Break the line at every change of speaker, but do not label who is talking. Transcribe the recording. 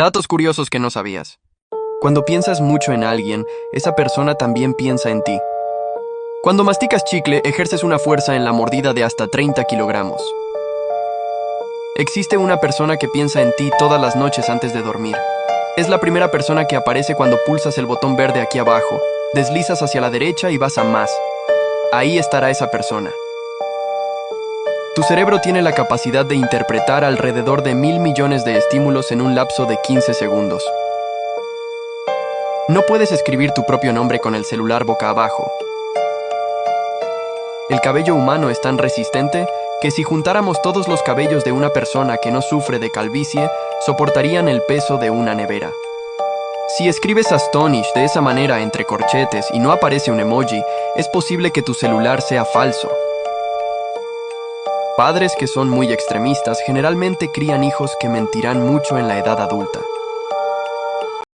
Datos curiosos que no sabías. Cuando piensas mucho en alguien, esa persona también piensa en ti. Cuando masticas chicle, ejerces una fuerza en la mordida de hasta 30 kilogramos. Existe una persona que piensa en ti todas las noches antes de dormir. Es la primera persona que aparece cuando pulsas el botón verde aquí abajo, deslizas hacia la derecha y vas a más. Ahí estará esa persona. Tu cerebro tiene la capacidad de interpretar alrededor de 1.000 millones de estímulos en un lapso de 15 segundos. No puedes escribir tu propio nombre con el celular boca abajo. El cabello humano es tan resistente que si juntáramos todos los cabellos de una persona que no sufre de calvicie, soportarían el peso de una nevera. Si escribes Astonish de esa manera entre corchetes y no aparece un emoji, es posible que tu celular sea falso. Padres que son muy extremistas generalmente crían hijos que mentirán mucho en la edad adulta.